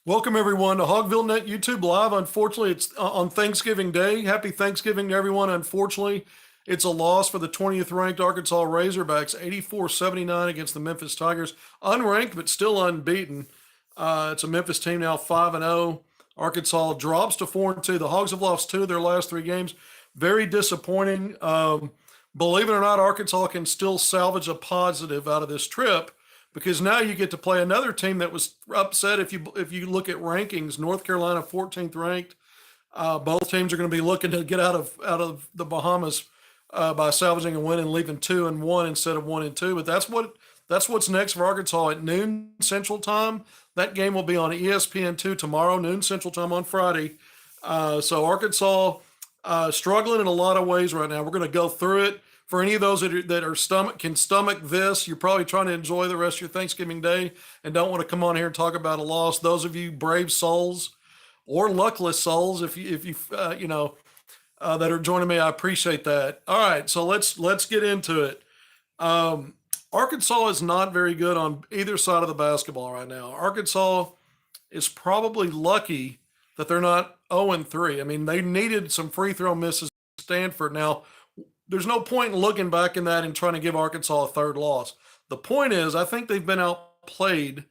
Welcome everyone to HogvilleNET YouTube Live. Unfortunately, it's on Thanksgiving Day. Happy Thanksgiving to everyone. Unfortunately, it's a loss for the 20th ranked Arkansas Razorbacks, 84-79 against the Memphis Tigers. Unranked, but still unbeaten. It's a Memphis team now 5-0. Arkansas drops to 4-2. The Hogs have lost two of their last three games. Very disappointing. Believe it or not, Arkansas can still salvage a positive out of this trip, because now you get to play another team that was upset. If you look at rankings, North Carolina 14th ranked. Both teams are going to be looking to get out of the Bahamas by salvaging a win and leaving 2-1 instead of 1-2. But that's what's next for Arkansas at noon Central Time. That game will be on ESPN2 tomorrow, noon Central Time on Friday. So Arkansas struggling in a lot of ways right now. We're going to go through it. For any of those that can stomach this, you're probably trying to enjoy the rest of your Thanksgiving Day and don't want to come on here and talk about a loss. Those of you brave souls or luckless souls, if you that are joining me, I appreciate that. All right, so let's get into it. Arkansas is not very good on either side of the basketball right now. Arkansas is probably lucky that they're not 0-3. I mean, they needed some free throw misses at Stanford. Now, there's no point in looking back in that and trying to give Arkansas a third loss. The point is, I think they've been outplayed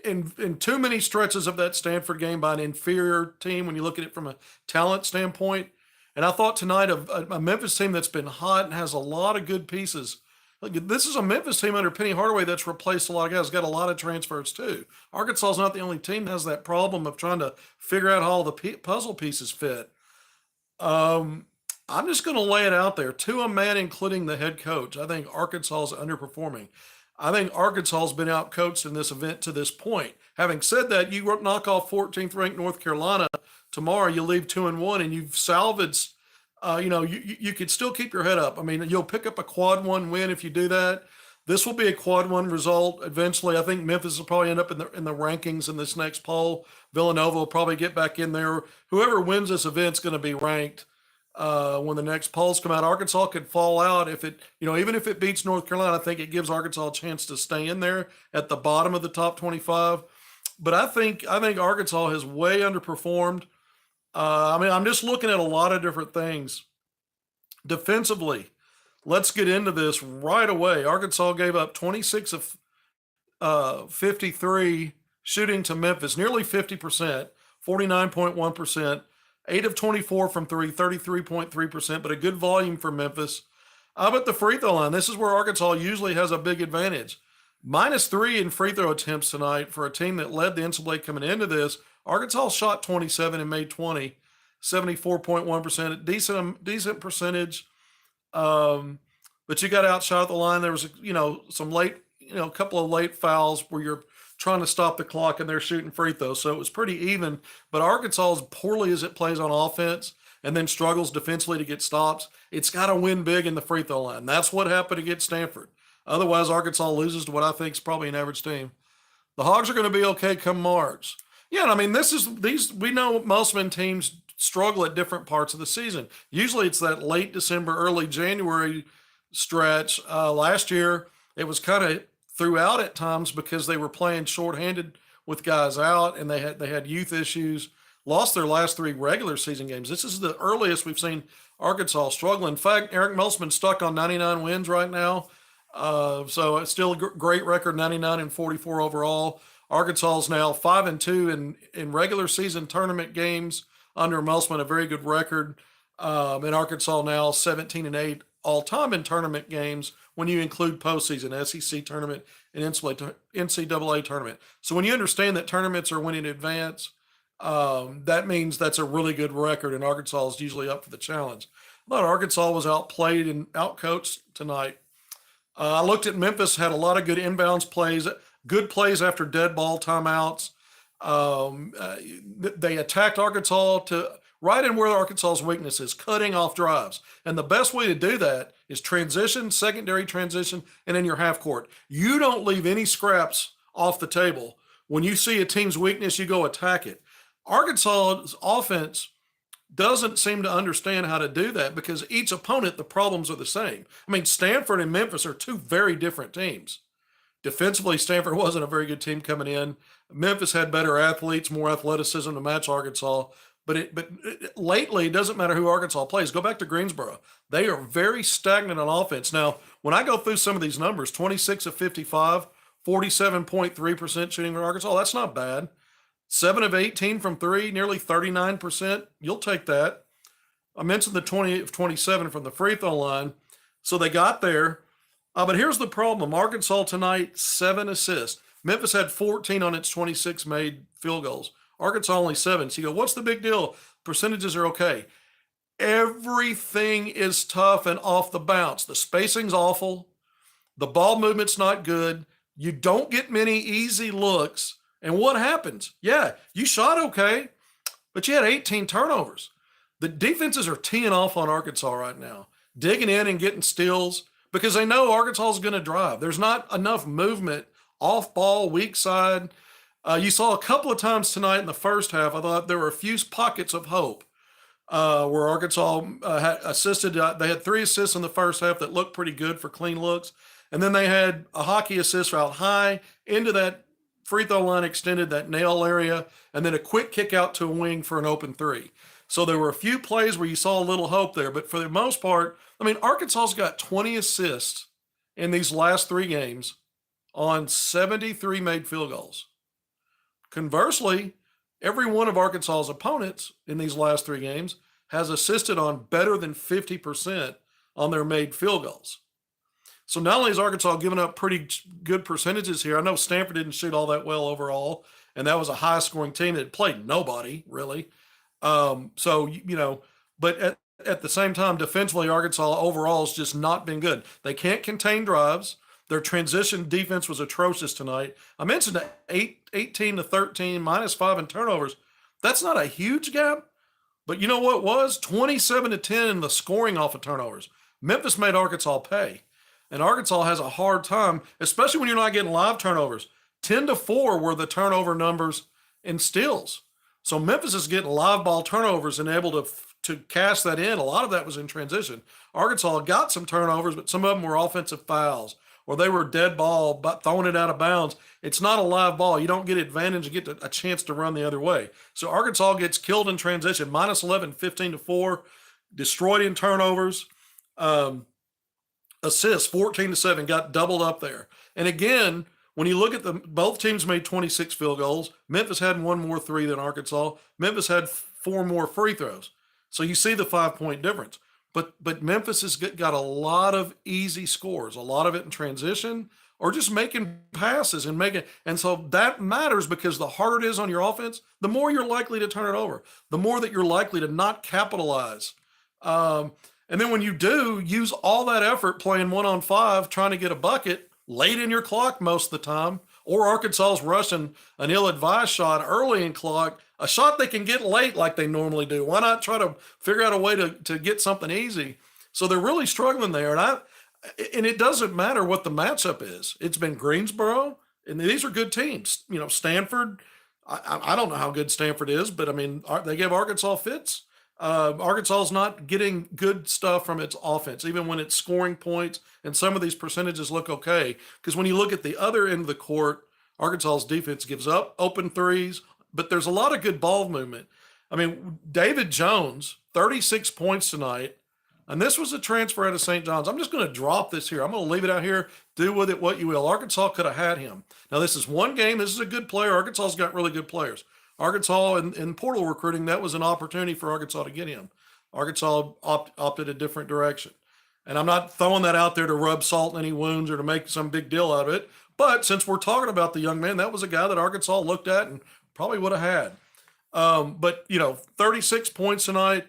in too many stretches of that Stanford game by an inferior team when you look at it from a talent standpoint. And I thought tonight a Memphis team that's been hot and has a lot of good pieces. Look, this is a Memphis team under Penny Hardaway that's replaced a lot of guys, got a lot of transfers too. Arkansas is not the only team that has that problem of trying to figure out how all the puzzle pieces fit. I'm just going to lay it out there to a man, including the head coach. I think Arkansas is underperforming. I think Arkansas has been outcoached in this event to this point. Having said that, you knock off 14th ranked North Carolina tomorrow, you leave 2-1, and you've salvaged. You could still keep your head up. I mean, you'll pick up a quad one win if you do that. This will be a quad one result eventually. I think Memphis will probably end up in the rankings in this next poll. Villanova will probably get back in there. Whoever wins this event is going to be ranked when the next polls come out. Arkansas could fall out if even if it beats North Carolina. I think it gives Arkansas a chance to stay in there at the bottom of the top 25. But I think Arkansas has way underperformed. I'm just looking at a lot of different things. Defensively, let's get into this right away. Arkansas gave up 26 of 53 shooting to Memphis, nearly 50%, 49.1%. 8 of 24 from three, 33.3%, but a good volume for Memphis. How about the free throw line? This is where Arkansas usually has a big advantage. -3 in free throw attempts tonight for a team that led the NCAA coming into this. Arkansas shot 27 and made 20, 74.1%, decent percentage. But you got outshot at the line. There was some late, a couple of late fouls where you're trying to stop the clock and they're shooting free throws. So it was pretty even. But Arkansas, as poorly as it plays on offense and then struggles defensively to get stops, it's got to win big in the free throw line. That's what happened against Stanford. Otherwise, Arkansas loses to what I think is probably an average team. The Hogs are going to be okay come March. Yeah, I mean, we know Musselman teams struggle at different parts of the season. Usually it's that late December, early January stretch. Last year, it was kind of throughout at times because they were playing shorthanded with guys out and they had youth issues. Lost their last three regular season games. This is the earliest we've seen Arkansas struggle. In fact, Eric Musselman's stuck on 99 wins right now. So it's still a great record, 99-44 overall. Arkansas is now 5-2 in regular season tournament games under Musselman, a very good record. And Arkansas now 17-8 all-time in tournament games when you include postseason, SEC tournament, and NCAA tournament. So when you understand that tournaments are winning in advance, that means that's a really good record, and Arkansas is usually up for the challenge. I thought Arkansas was outplayed and outcoached tonight. I looked at Memphis, had a lot of good inbounds plays, good plays after dead ball timeouts. They attacked Arkansas to right in where Arkansas's weakness is, cutting off drives. And the best way to do that is transition, secondary transition, and in your half court. You don't leave any scraps off the table. When you see a team's weakness, you go attack it. Arkansas's offense doesn't seem to understand how to do that because each opponent, the problems are the same. I mean, Stanford and Memphis are two very different teams. Defensively, Stanford wasn't a very good team coming in. Memphis had better athletes, more athleticism to match Arkansas. Lately, it doesn't matter who Arkansas plays. Go back to Greensboro. They are very stagnant on offense. Now, when I go through some of these numbers, 26 of 55, 47.3% shooting for Arkansas, that's not bad. 7 of 18 from three, nearly 39%. You'll take that. I mentioned the 20 of 27 from the free throw line. So they got there. But here's the problem. Arkansas tonight, 7 assists. Memphis had 14 on its 26 made field goals. Arkansas only 7. So you go, what's the big deal? Percentages are okay. Everything is tough and off the bounce. The spacing's awful. The ball movement's not good. You don't get many easy looks. And what happens? Yeah, you shot okay, but you had 18 turnovers. The defenses are teeing off on Arkansas right now, digging in and getting steals because they know Arkansas is going to drive. There's not enough movement off ball, weak side. You saw a couple of times tonight in the first half, I thought there were a few pockets of hope where Arkansas had assisted. They had 3 assists in the first half that looked pretty good for clean looks. And then they had a hockey assist out high into that free throw line extended, that nail area, and then a quick kick out to a wing for an open 3. So there were a few plays where you saw a little hope there. But for the most part, I mean, Arkansas's got 20 assists in these last 3 games on 73 made field goals. Conversely, every one of Arkansas's opponents in these last 3 games has assisted on better than 50% on their made field goals. So not only is Arkansas giving up pretty good percentages here, I know Stanford didn't shoot all that well overall, and that was a high-scoring team that played nobody, really. But at the same time, defensively, Arkansas overall has just not been good. They can't contain drives. Their transition defense was atrocious tonight. I mentioned 18 to 13, minus 5 in turnovers. That's not a huge gap, but you know what was? 27 to 10 in the scoring off of turnovers. Memphis made Arkansas pay. And Arkansas has a hard time, especially when you're not getting live turnovers. 10 to 4 were the turnover numbers in steals. So Memphis is getting live ball turnovers and able to cash that in. A lot of that was in transition. Arkansas got some turnovers, but some of them were offensive fouls, or they were dead ball, but throwing it out of bounds. It's not a live ball. You don't get advantage. You get a chance to run the other way. So Arkansas gets killed in transition, minus 11, 15 to 4, destroyed in turnovers. Assists, 14 to 7, got doubled up there. And again, when you look at both teams made 26 field goals. Memphis had 1 more 3 than Arkansas. Memphis had 4 more free throws. So you see the 5-point difference. But Memphis has got a lot of easy scores, a lot of it in transition or just making passes and so that matters because the harder it is on your offense, the more you're likely to turn it over, the more that you're likely to not capitalize. And then when you do, use all that effort playing 1-on-5, trying to get a bucket late in your clock most of the time, or Arkansas's rushing an ill-advised shot early in clock, a shot they can get late like they normally do. Why not try to figure out a way to get something easy? So they're really struggling there. And it doesn't matter what the matchup is. It's been Greensboro, and these are good teams. You know, Stanford, I don't know how good Stanford is, but I mean, they gave Arkansas fits. Arkansas is not getting good stuff from its offense, even when it's scoring points, and some of these percentages look okay. Because when you look at the other end of the court, Arkansas's defense gives up open threes, but there's a lot of good ball movement. I mean, David Jones, 36 points tonight, and this was a transfer out of St. John's. I'm just going to drop this here. I'm going to leave it out here. Do with it what you will. Arkansas could have had him. Now, this is one game. This is a good player. Arkansas's got really good players. Arkansas in portal recruiting, that was an opportunity for Arkansas to get him. Arkansas opted a different direction. And I'm not throwing that out there to rub salt in any wounds or to make some big deal out of it. But since we're talking about the young man, that was a guy that Arkansas looked at and probably would have had. But, 36 points tonight,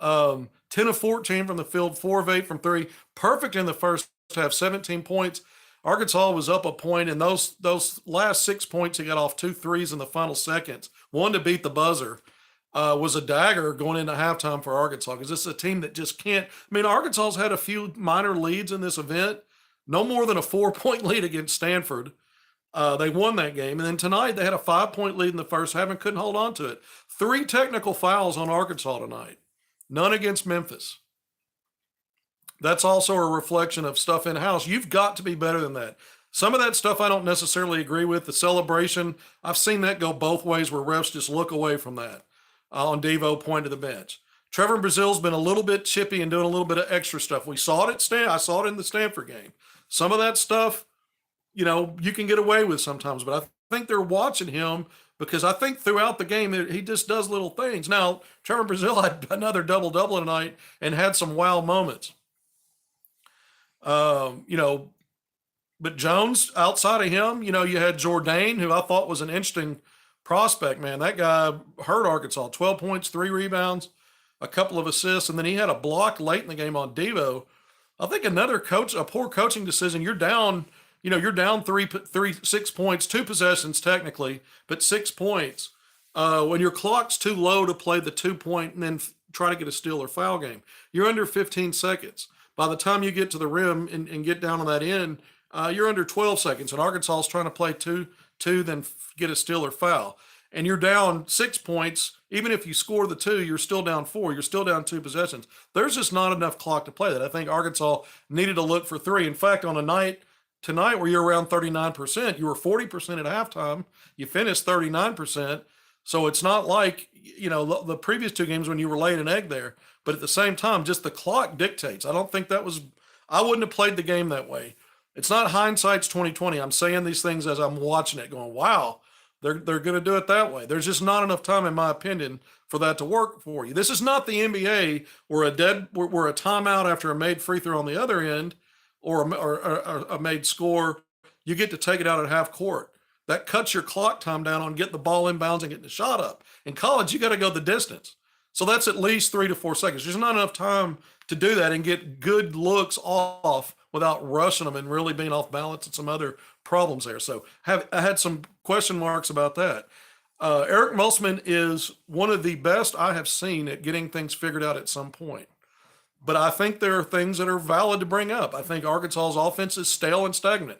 10 of 14 from the field, 4 of 8 from 3. Perfect in the first half, 17 points. Arkansas was up a point, and those last 6 points, he got off 2 threes in the final seconds. One to beat the buzzer was a dagger going into halftime for Arkansas because this is a team that just can't. I mean, Arkansas's had a few minor leads in this event, no more than a 4-point lead against Stanford. They won that game. And then tonight they had a 5-point lead in the first half and couldn't hold on to it. 3 technical fouls on Arkansas tonight, none against Memphis. That's also a reflection of stuff in-house. You've got to be better than that. Some of that stuff I don't necessarily agree with. The celebration, I've seen that go both ways where refs just look away from that on Devo point to the bench. Trevor Brazil's been a little bit chippy and doing a little bit of extra stuff. We saw it at I saw it in the Stanford game. Some of that stuff, you can get away with sometimes, but I think they're watching him because I think throughout the game he just does little things. Now, Trevor Brazil had another double-double tonight and had some wow moments. But Jones, outside of him, you had Jourdain, who I thought was an interesting prospect, man. That guy hurt Arkansas. 12 points, 3 rebounds, a couple of assists, and then he had a block late in the game on Devo. I think a poor coaching decision. You're down 6 points, 2 possessions technically, but 6 points. When your clock's too low to play the 2-point and then try to get a steal or foul game, you're under 15 seconds. By the time you get to the rim and get down on that end, you're under 12 seconds. And Arkansas is trying to play two, then get a steal or foul. And you're down 6 points. Even if you score the 2, you're still down 4. You're still down 2 possessions. There's just not enough clock to play that. I think Arkansas needed to look for 3. In fact, on a night tonight where you're around 39%, you were 40% at halftime. You finished 39%. So it's not like, the previous 2 games when you were laying an egg there. But at the same time, just the clock dictates. I wouldn't have played the game that way. It's not hindsight's 2020. I'm saying these things as I'm watching it going, wow, they're going to do it that way. There's just not enough time, in my opinion, for that to work for you. This is not the NBA where a timeout after a made free throw on the other end or a made score, you get to take it out at half court. That cuts your clock time down on getting the ball inbounds and getting the shot up. In college, you got to go the distance. So that's at least 3 to 4 seconds. There's not enough time to do that and get good looks off without rushing them and really being off balance and some other problems there. So I had some question marks about that. Eric Musselman is one of the best I have seen at getting things figured out at some point. But I think there are things that are valid to bring up. I think Arkansas's offense is stale and stagnant.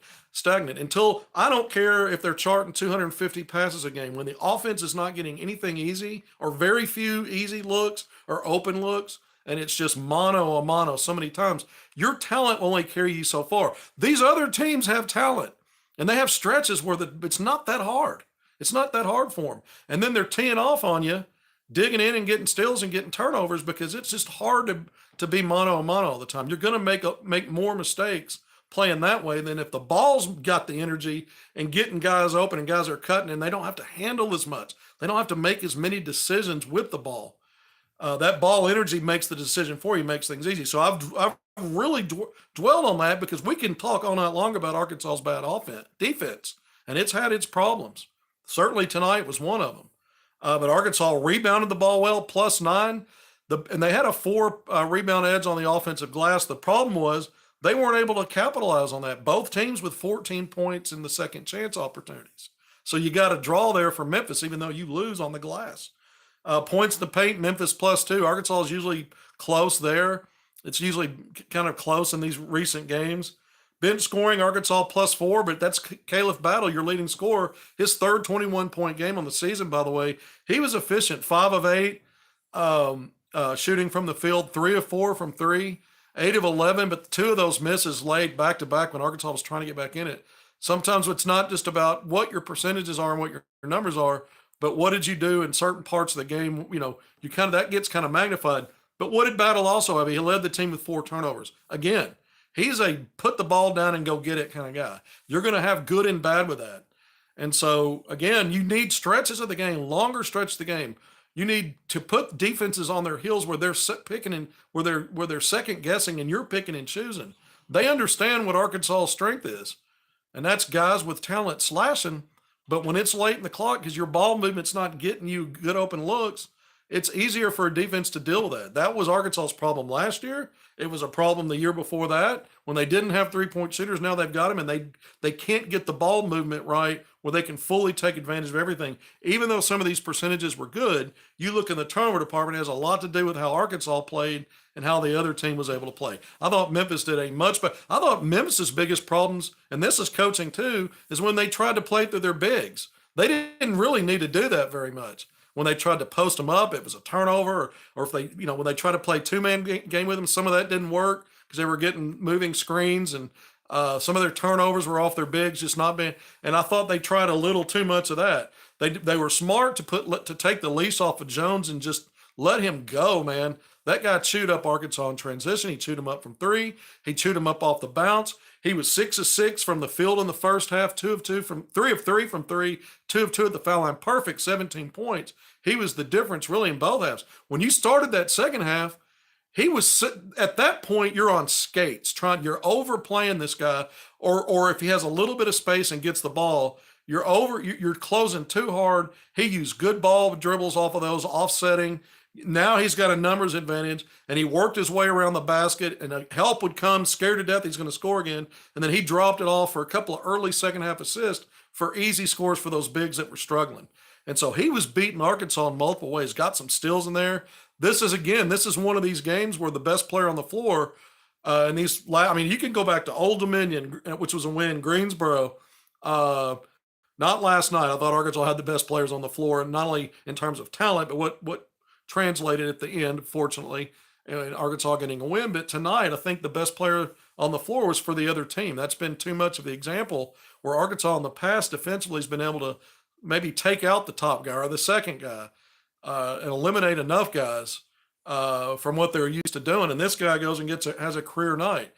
Until I don't care if they're charting 250 passes a game. When the offense is not getting anything easy or very few easy looks or open looks, and it's just mano a mano so many times, your talent will only carry you so far. These other teams have talent, and they have stretches where it's not that hard. It's not that hard for them. And then they're teeing off on you, digging in and getting steals and getting turnovers because it's just hard to be mano a mano all the time. You're going to make more mistakes playing that way than if the ball's got the energy and getting guys open and guys are cutting and they don't have to handle as much. They don't have to make as many decisions with the ball. That ball energy makes the decision for you, makes things easy. So I've really dwelled on that because we can talk all night long about Arkansas's bad defense, and it's had its problems. Certainly tonight was one of them. But Arkansas rebounded the ball well, +9. And they had a 4 rebound edge on the offensive glass. The problem was they weren't able to capitalize on that. Both teams with 14 points in the second chance opportunities. So you got a draw there for Memphis, even though you lose on the glass. Points to paint, Memphis +2. Arkansas is usually close there. It's usually kind of close in these recent games. Bench scoring, Arkansas +4, but that's Caleb Battle, your leading scorer. His third 21-point game on the season, by the way. He was efficient, 5 of 8. Shooting from the field, 3 of 4 from 3, 8 of 11, but 2 of those misses laid back-to-back when Arkansas was trying to get back in it. Sometimes it's not just about what your percentages are and what your numbers are, but what did you do in certain parts of the game? That gets kind of magnified. But what did Battle also have? He led the team with 4 turnovers. Again, he's a put the ball down and go get it kind of guy. You're going to have good and bad with that. And so, again, you need stretches of the game, longer stretches of the game. You need to put defenses on their heels where they're picking and where they're second guessing and you're picking and choosing. They understand what Arkansas's strength is, and that's guys with talent slashing. But when it's late in the clock because your ball movement's not getting you good open looks, it's easier for a defense to deal with that. That was Arkansas's problem last year. It was a problem the year before that when they didn't have 3-point shooters. Now they've got them, and they can't get the ball movement right where they can fully take advantage of everything. Even though some of these percentages were good, you look in the turnover department, it has a lot to do with how Arkansas played and how the other team was able to play. I thought Memphis did a much better. I thought Memphis's biggest problems, and this is coaching too, is when they tried to play through their bigs. They didn't really need to do that very much. When they tried to post them up, it was a turnover. Or if they, when they tried to play 2-man game with them, some of that didn't work because they were getting moving screens and Some of their turnovers were off their bigs, just not being. And I thought they tried a little too much of that. They were smart to take the leash off of Jones and just let him go, man. That guy chewed up Arkansas in transition. He chewed him up from three. He chewed him up off the bounce. He was 6 of 6 from the field in the first half, 2 of 2 from 3 of 3 from three, 2 of 2 at the foul line. Perfect, 17 points. He was the difference really in both halves. When you started that second half, he was at that point. You're on skates, you're overplaying this guy, or if he has a little bit of space and gets the ball, you're closing too hard. He used good ball dribbles off of those, offsetting. Now he's got a numbers advantage, and he worked his way around the basket, and help would come, scared to death he's going to score again, and then he dropped it off for a couple of early second half assists for easy scores for those bigs that were struggling. And so he was beating Arkansas in multiple ways, got some steals in there. This is one of these games where the best player on the floor, you can go back to Old Dominion, which was a win in Greensboro. Not last night. I thought Arkansas had the best players on the floor, and not only in terms of talent, but what translated at the end, fortunately, and Arkansas getting a win. But tonight, I think the best player on the floor was for the other team. That's been too much of the example where Arkansas in the past defensively has been able to maybe take out the top guy or the second guy and eliminate enough guys from what they're used to doing. And this guy goes and has a career night.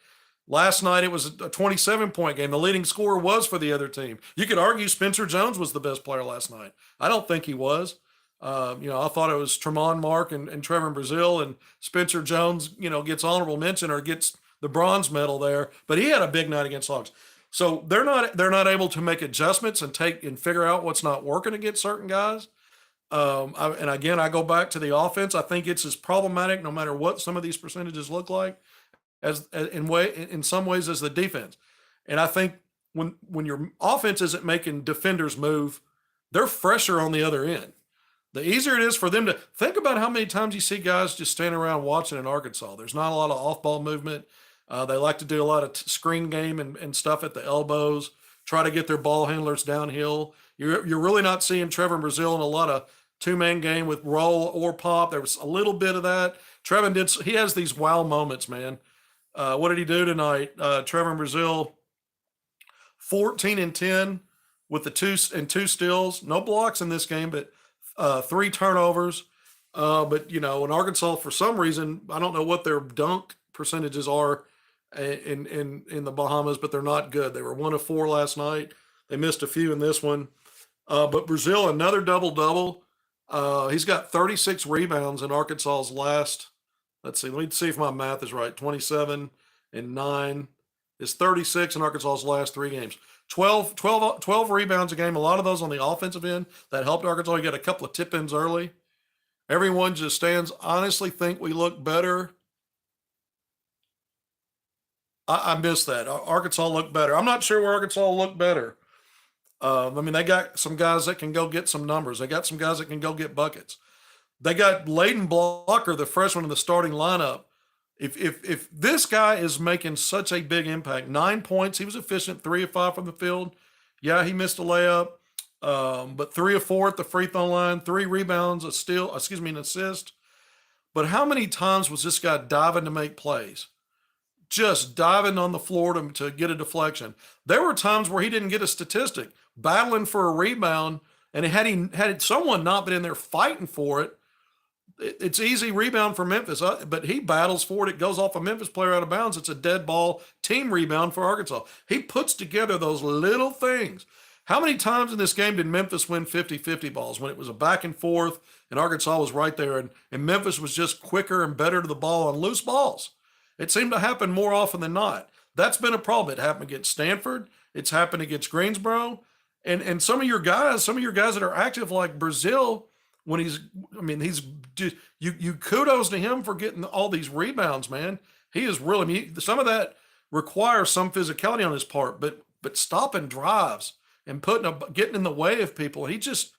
Last night, it was a 27-point game. The leading scorer was for the other team. You could argue Spencer Jones was the best player last night. I don't think he was. I thought it was Tremont Mark and Trevor Brazile, and Spencer Jones, gets honorable mention or gets the bronze medal there. But he had a big night against Hogs. So they're not able to make adjustments and figure out what's not working against certain guys. I go back to the offense. I think it's as problematic, no matter what some of these percentages look like, as in some ways as the defense. And I think when your offense isn't making defenders move, they're fresher on the other end. The easier it is for them to think about how many times you see guys just standing around watching in Arkansas. There's not a lot of off-ball movement. They like to do a lot of screen game and stuff at the elbows, try to get their ball handlers downhill. You're really not seeing Trevor Brazile in a lot of two-man game with roll or pop. There was a little bit of that. He has these wow moments, man. What did he do tonight? Trevor Brazile, 14 and 10 with the two steals. No blocks in this game, but 3 turnovers. In Arkansas, for some reason, I don't know what their dunk percentages are in the Bahamas, but they're not good. They were 1 of 4 last night. They missed a few in this one. But Brazile, another double-double. He's got 36 rebounds in Arkansas's last. Let's see. Let me see if my math is right. 27 and 9 is 36 in Arkansas's last 3 games. 12 rebounds a game. A lot of those on the offensive end. That helped Arkansas. You got a couple of tip-ins early. Everyone just stands. Honestly, think we look better. I missed that. Arkansas looked better. I'm not sure where Arkansas looked better. They got some guys that can go get some numbers. They got some guys that can go get buckets. They got Layden Blocker, the freshman in the starting lineup. If this guy is making such a big impact, 9 points, he was efficient, 3 of 5 from the field. Yeah, he missed a layup, but 3 of 4 at the free throw line, 3 rebounds, an assist. But how many times was this guy diving to make plays? Just diving on the floor to get a deflection. There were times where he didn't get a statistic, battling for a rebound, and had someone not been in there fighting for it, it's easy rebound for Memphis, but he battles for it. It goes off a Memphis player out of bounds. It's a dead ball team rebound for Arkansas. He puts together those little things. How many times in this game did Memphis win 50-50 balls when it was a back and forth and Arkansas was right there and Memphis was just quicker and better to the ball on loose balls? It seemed to happen more often than not. That's been a problem. It happened against Stanford. It's happened against Greensboro. And some of your guys that are active like Brazile, you kudos to him for getting all these rebounds, man. He is really, some of that requires some physicality on his part, but stopping drives and getting in the way of people. There's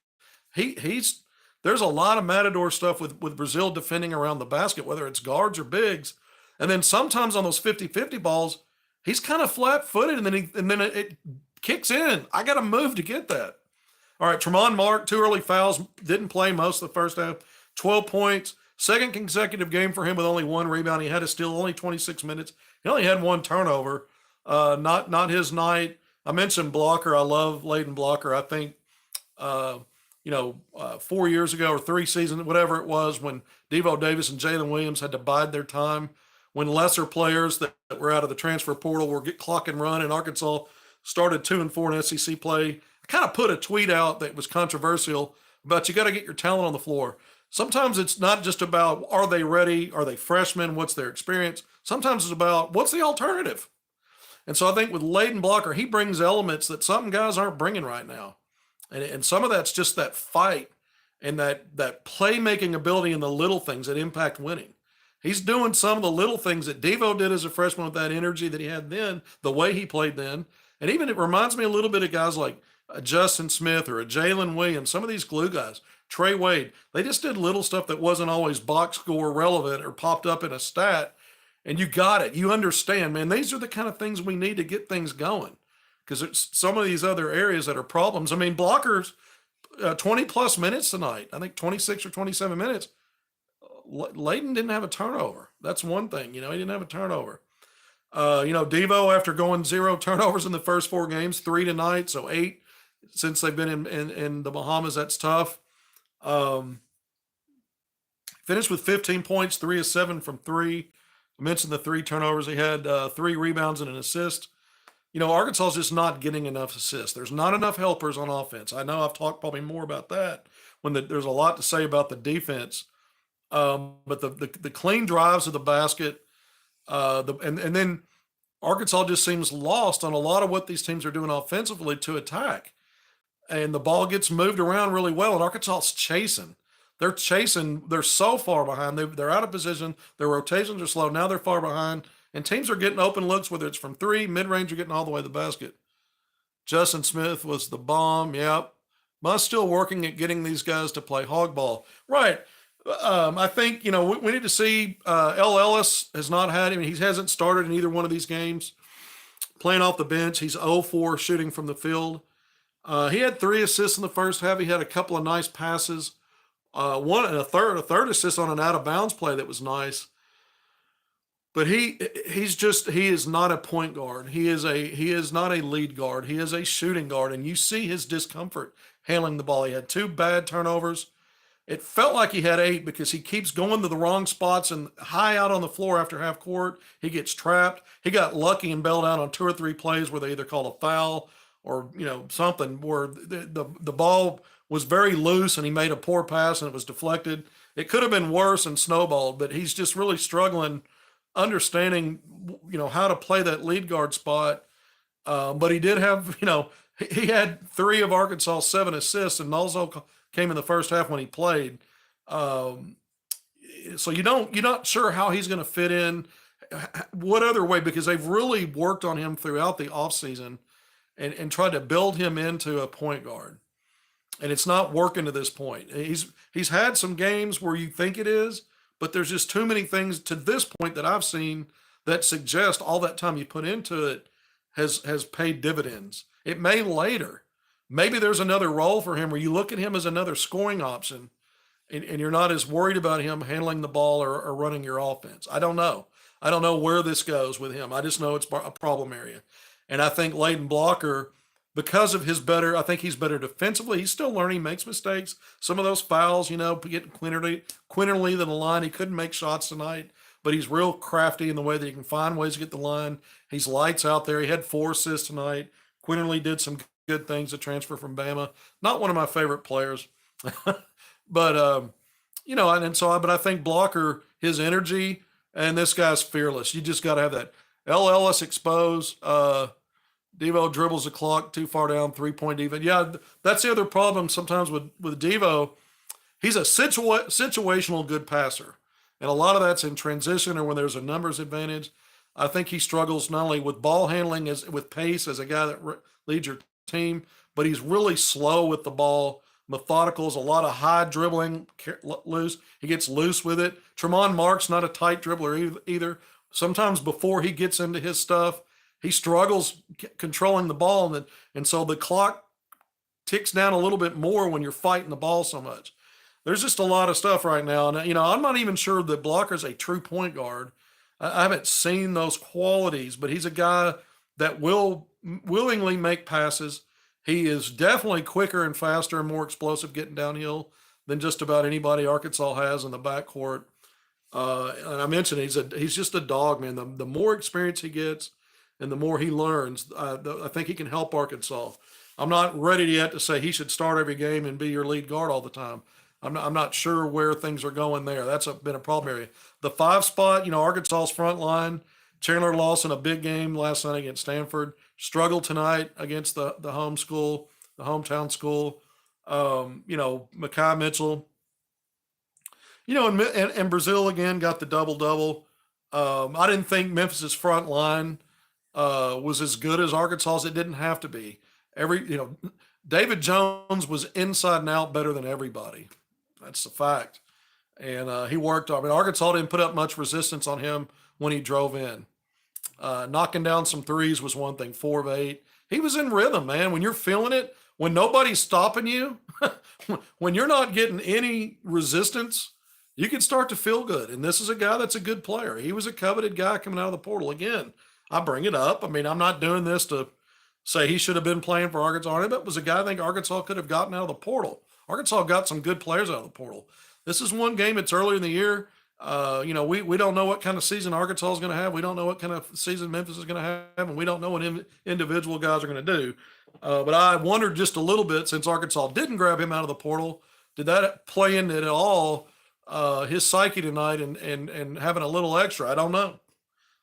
a lot of Matador stuff with Brazile defending around the basket, whether it's guards or bigs. And then sometimes on those 50-50 balls, he's kind of flat-footed, and then it kicks in. I got to move to get that. All right, Tremont Mark, 2 early fouls, didn't play most of the first half, 12 points, second consecutive game for him with only 1 rebound. He had a steal, only 26 minutes. He only had 1 turnover. Not his night. I mentioned Blocker. I love Leighton Blocker. I think, 4 years ago or 3 seasons, whatever it was, when Devo Davis and Jalen Williams had to bide their time, when lesser players that were out of the transfer portal were get clock and run, and Arkansas started 2-4 in SEC play. I kind of put a tweet out that was controversial about you got to get your talent on the floor. Sometimes it's not just about are they ready, are they freshmen, what's their experience. Sometimes it's about what's the alternative. And so I think with Leighton Blocker, he brings elements that some guys aren't bringing right now. And some of that's just that fight and that playmaking ability in the little things that impact winning. He's doing some of the little things that Devo did as a freshman with that energy that he had then, the way he played then. And even it reminds me a little bit of guys like Justin Smith or a Jalen Williams, some of these glue guys, Trey Wade. They just did little stuff that wasn't always box score relevant or popped up in a stat. And you got it. You understand, man. These are the kind of things we need to get things going, because it's some of these other areas that are problems. I mean, Blockers, 20 plus minutes tonight. I think 26 or 27 minutes. Leighton didn't have a turnover. That's one thing. He didn't have a turnover. Devo, after going 0 turnovers in the first 4 games, 3 tonight, so 8 since they've been in the Bahamas. That's tough. Finished with 15 points, 3 of 7 from 3. I mentioned the 3 turnovers he had, 3 rebounds and an assist. Arkansas is just not getting enough assists. There's not enough helpers on offense. I know I've talked probably more about that when there's a lot to say about the defense. But the clean drives of the basket, and then Arkansas just seems lost on a lot of what these teams are doing offensively to attack. And the ball gets moved around really well, and Arkansas's chasing. They're chasing. They're so far behind. They're out of position. Their rotations are slow. Now they're far behind. And teams are getting open looks, whether it's from 3, mid-range, or getting all the way to the basket. Justin Smith was the bomb. Yep. But still working at getting these guys to play hog ball. Right. I think, we need to see L. Ellis has not had him. He hasn't started in either one of these games. Playing off the bench. He's 0-4 shooting from the field. He had 3 assists in the first half. He had a couple of nice passes. One and a third assist on an out of bounds play that was nice. But he is not a point guard. He is not a lead guard. He is a shooting guard, and you see his discomfort handling the ball. He had 2 bad turnovers. It felt like he had 8 because he keeps going to the wrong spots and high out on the floor after half court. He gets trapped. He got lucky and bailed out on 2 or 3 plays where they either called a foul or something where the ball was very loose and he made a poor pass and it was deflected. It could have been worse and snowballed, but he's just really struggling understanding, how to play that lead guard spot. But he did have, he had 3 of Arkansas' 7 assists, and also came in the first half when he played. So you're not sure how he's going to fit in, what other way, because they've really worked on him throughout the offseason and tried to build him into a point guard. And it's not working to this point. He's had some games where you think it is, but there's just too many things to this point that I've seen that suggest all that time you put into it has paid dividends. It may later. Maybe there's another role for him where you look at him as another scoring option and you're not as worried about him handling the ball or running your offense. I don't know. I don't know where this goes with him. I just know it's a problem area. And I think Leighton Blocker, because of I think he's better defensively. He's still learning, makes mistakes. Some of those fouls, getting Quinterly to the line. He couldn't make shots tonight, but he's real crafty in the way that he can find ways to get the line. He's lights out there. He had 4 assists tonight. Quinterly did some good things to transfer from Bama. Not one of my favorite players, but but I think Blocker, his energy, and this guy's fearless. You just got to have that. L. Ellis exposed. Devo dribbles the clock too far down, 3-point defense. Yeah, that's the other problem sometimes with Devo. He's a situational good passer, and a lot of that's in transition or when there's a numbers advantage. I think he struggles not only with ball handling as with pace as a guy that leads your team, but he's really slow with the ball. Methodical, is a lot of high dribbling, loose. He gets loose with it. Tremont Mark's not a tight dribbler either. Sometimes before he gets into his stuff, he struggles controlling the ball, and so the clock ticks down a little bit more when you're fighting the ball so much. There's just a lot of stuff right now, and I'm not even sure that Blocker's a true point guard. I haven't seen those qualities, but he's a guy that will willingly make passes. He is definitely quicker and faster and more explosive getting downhill than just about anybody Arkansas has in the backcourt. And I mentioned he's just a dog, man. The more experience he gets and the more he learns, I think he can help Arkansas. I'm not ready yet to say he should start every game and be your lead guard all the time. I'm not sure where things are going there. That's been a problem area. The 5 spot, Arkansas's front line. Chandler Lawson, a big game last night against Stanford. Struggled tonight against the hometown school. Makai Mitchell. And Brazil again got the double-double. I didn't think Memphis's front line was as good as Arkansas's. It didn't have to be. David Jones was inside and out better than everybody. That's the fact. And he worked. I mean, Arkansas didn't put up much resistance on him when he drove in. Knocking down some threes was one thing, 4 of 8. He was in rhythm, man. When you're feeling it, when nobody's stopping you, when you're not getting any resistance, you can start to feel good. And this is a guy that's a good player. He was a coveted guy coming out of the portal. Again, I bring it up. I mean, I'm not doing this to say he should have been playing for Arkansas, but was a guy I think Arkansas could have gotten out of the portal. Arkansas got some good players out of the portal. This is one game. It's early in the year. We don't know what kind of season Arkansas is going to have. We don't know what kind of season Memphis is going to have, and we don't know what individual guys are going to do. But I wondered just a little bit, since Arkansas didn't grab him out of the portal, did that play into it at all, his psyche tonight and having a little extra? I don't know.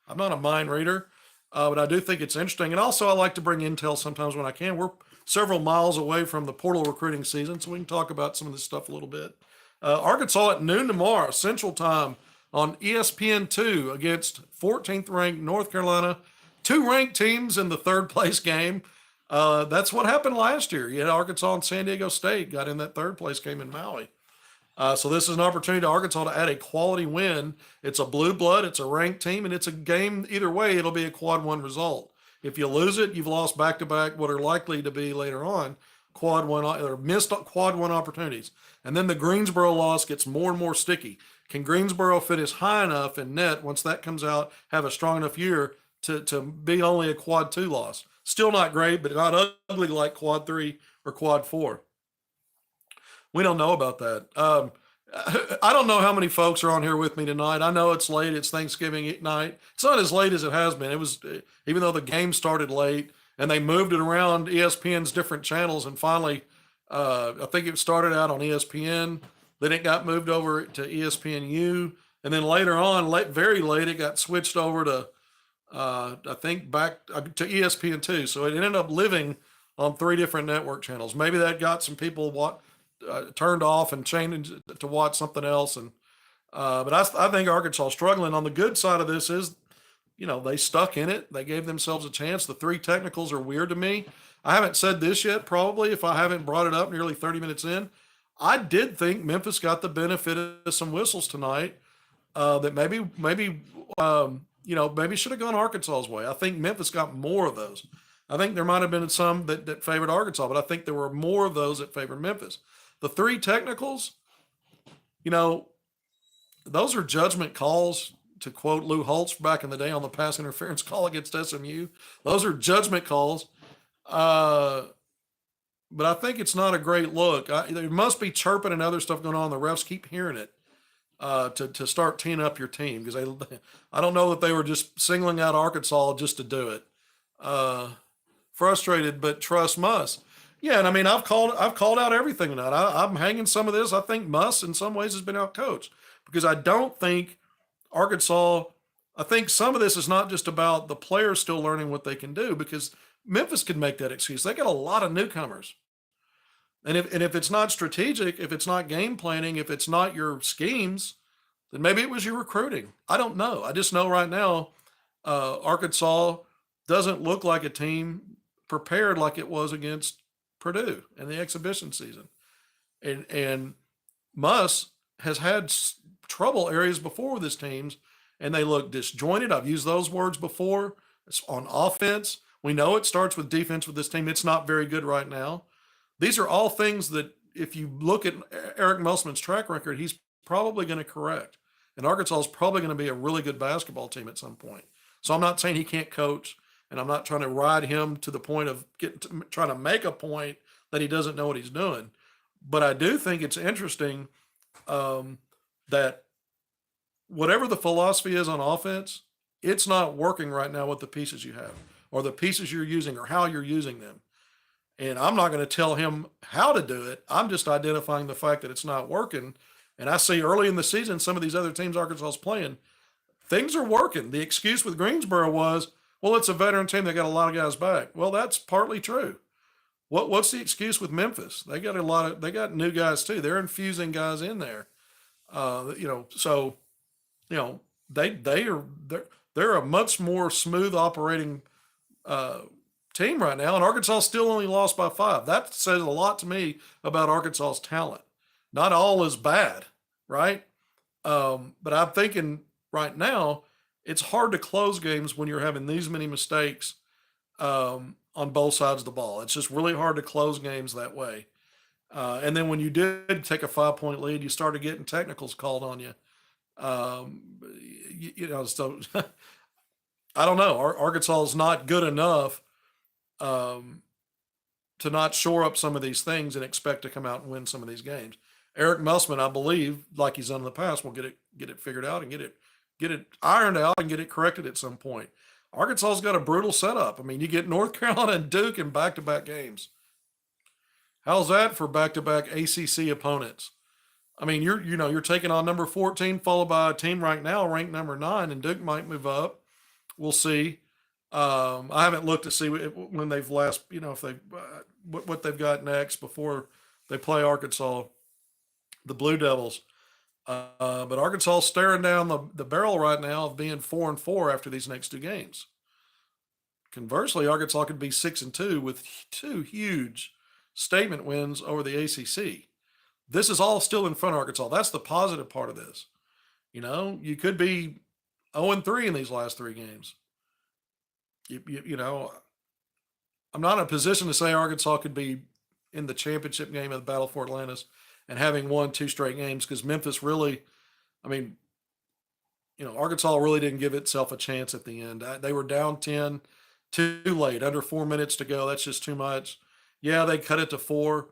I'm not a mind reader, but I do think it's interesting. And also I like to bring intel sometimes when I can. We're several miles away from the portal recruiting season, so we can talk about some of this stuff a little bit. Arkansas at noon tomorrow, Central Time, on ESPN2 against 14th ranked North Carolina. 2 ranked teams in the 3rd place game. That's what happened last year. You had Arkansas and San Diego State got in that 3rd place game in Maui. So this is an opportunity to Arkansas to add a quality win. It's a blue blood, it's a ranked team, and it's a game. Either way, it'll be a quad 1 result. If you lose it, you've lost back-to-back what are likely to be later on quad 1 or missed quad 1 opportunities. And then the Greensboro loss gets more and more sticky. Can Greensboro finish high enough in net once that comes out, have a strong enough year to be only a quad 2 loss? Still not great, but not ugly like quad 3 or quad 4. We don't know about that. I don't know how many folks are on here with me tonight. I know it's late. It's Thanksgiving night. It's not as late as it has been. It was, even though the game started late and they moved it around ESPN's different channels, and finally, I think it started out on ESPN. Then it got moved over to ESPNU, and then later on, very late, it got switched over to I think back to ESPN2. So it ended up living on 3 different network channels. Maybe that got some people turned off and changed to watch something else. And but I think Arkansas struggling. On the good side of this is, they stuck in it. They gave themselves a chance. The 3 technicals are weird to me. I haven't said this yet, probably, if I haven't brought it up nearly 30 minutes in. I did think Memphis got the benefit of some whistles tonight that maybe should have gone Arkansas's way. I think Memphis got more of those. I think there might have been some that favored Arkansas, but I think there were more of those that favored Memphis. The 3 technicals, those are judgment calls, to quote Lou Holtz back in the day on the pass interference call against SMU. Those are judgment calls. But I think it's not a great look. There must be chirping and other stuff going on. The refs keep hearing it to start teeing up your team, because I don't know that they were just singling out Arkansas just to do it. Frustrated, but trust must. Yeah, and I mean, I've called out everything tonight. I'm hanging some of this. I think Muss in some ways has been outcoached, because I don't think Arkansas. I think some of this is not just about the players still learning what they can do, because Memphis could make that excuse. They got a lot of newcomers, and if it's not strategic, if it's not game planning, if it's not your schemes, then maybe it was your recruiting. I don't know. I just know right now, Arkansas doesn't look like a team prepared like it was against Purdue in the exhibition season. And Muss has had trouble areas before with his teams, and they look disjointed. I've used those words before. It's on offense. We know it starts with defense with this team. It's not very good right now. These are all things that, if you look at Eric Musselman's track record, he's probably going to correct. And Arkansas is probably going to be a really good basketball team at some point. So I'm not saying he can't coach. and I'm not trying to ride him to the point of trying to make a point that he doesn't know what he's doing. But I do think it's interesting that whatever the philosophy is on offense, it's not working right now with the pieces you have, or the pieces you're using, or how you're using them. And I'm not going to tell him how to do it. I'm just identifying the fact that it's not working. And I see early in the season, some of these other teams Arkansas is playing, things are working. The excuse with Greensboro was, well, it's a veteran team. They got a lot of guys back. Well, that's partly true. What's the excuse with Memphis? They got new guys too. They're infusing guys in there. So they're a much more smooth operating team right now, and Arkansas still only lost by 5. That says a lot to me about Arkansas's talent. Not all is bad, right? But I'm thinking right now it's hard to close games when you're having these many mistakes on both sides of the ball. It's just really hard to close games that way. And then when you did take a 5-point lead, you started getting technicals called on you. So I don't know. Arkansas is not good enough to not shore up some of these things and expect to come out and win some of these games. Eric Musman, I believe, like he's done in the past, will get it figured out and get it ironed out and get it corrected at some point. Arkansas's got a brutal setup. I mean, you get North Carolina and Duke in back-to-back games. How's that for back-to-back ACC opponents? I mean, you're taking on number 14, followed by a team right now ranked number 9, and Duke might move up. We'll see. I haven't looked to see when they've last, if they what they've got next before they play Arkansas, the Blue Devils. But Arkansas is staring down the barrel right now of being 4-4 after these next 2 games. Conversely, Arkansas could be 6-2 with 2 huge statement wins over the ACC. This is all still in front of Arkansas. That's the positive part of this. You could be 0-3 in these last 3 games. I'm not in a position to say Arkansas could be in the championship game of the Battle for Atlantis and having won 2 straight games, because Memphis really, Arkansas really didn't give itself a chance at the end. They were down 10 too late, under 4 minutes to go. That's just too much. Yeah, they cut it to 4.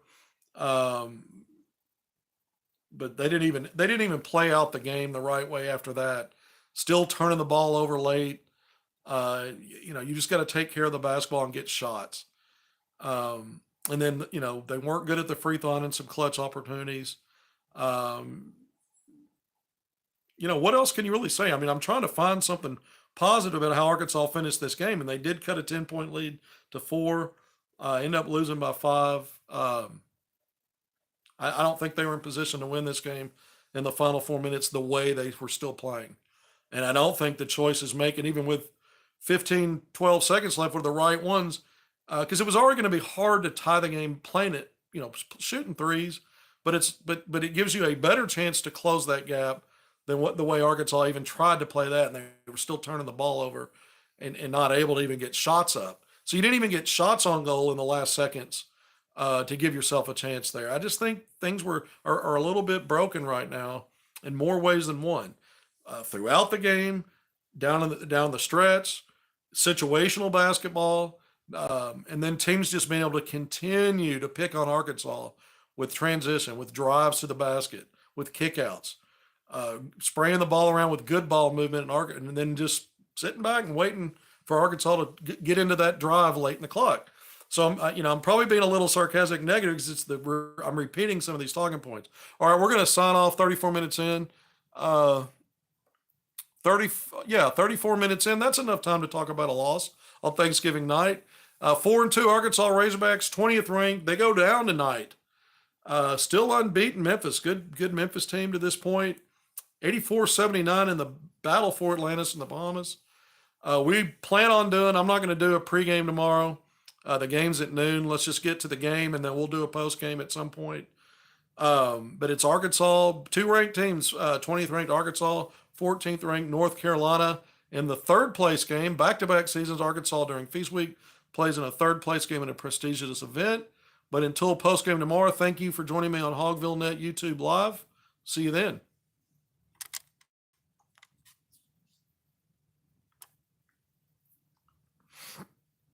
But they didn't even play out the game the right way after that. Still turning the ball over late. You just got to take care of the basketball and get shots. And then, they weren't good at the free throw line and some clutch opportunities. What else can you really say? I mean, I'm trying to find something positive about how Arkansas finished this game, and they did cut a 10-point lead to 4, end up losing by 5. I don't think they were in position to win this game in the final 4 minutes the way they were still playing. And I don't think the choices making, even with 15, 12 seconds left, were the right ones, because it was already going to be hard to tie the game playing it, shooting threes, but it gives you a better chance to close that gap than the way Arkansas even tried to play that, and they were still turning the ball over and not able to even get shots up. So you didn't even get shots on goal in the last seconds to give yourself a chance there. I just think things are a little bit broken right now in more ways than one. Throughout the game, down the stretch, situational basketball, and then teams just being able to continue to pick on Arkansas with transition, with drives to the basket, with kickouts, spraying the ball around with good ball movement, and then just sitting back and waiting for Arkansas to get into that drive late in the clock. So I'm probably being a little sarcastic, negative, because I'm repeating some of these talking points. All right, we're going to sign off 34 minutes in. 34 minutes in. That's enough time to talk about a loss on Thanksgiving night. 4-2 Arkansas Razorbacks, 20th ranked. They go down tonight. Still unbeaten Memphis. Good Memphis team to this point. 84-79 in the battle for Atlantis in the Bahamas. We plan on I'm not going to do a pregame tomorrow. The game's at noon. Let's just get to the game, and then we'll do a postgame at some point. But it's Arkansas, 2 ranked teams, 20th ranked Arkansas, 14th ranked North Carolina in the 3rd place game. Back-to-back seasons, Arkansas during Feast Week plays in a 3rd place game in a prestigious event. But until postgame tomorrow, thank you for joining me on HogvilleNet YouTube Live. See you then.